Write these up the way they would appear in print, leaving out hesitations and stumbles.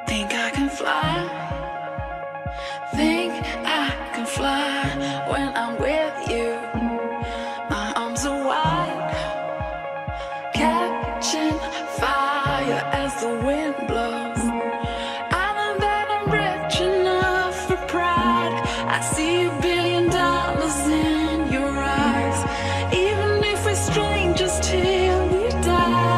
Think I can fly. Think I can fly when I'm with you. My arms are wide, catching fire as the wind blows. I know that I'm rich enough for pride. I see $1 billion in your eyes, even if we're strangers till we die.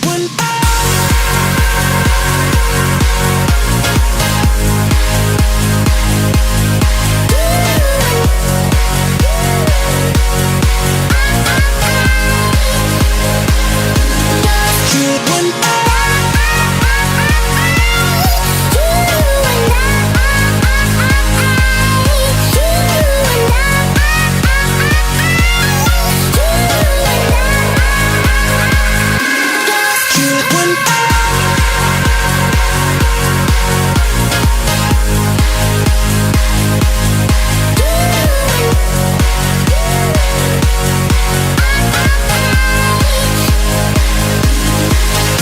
When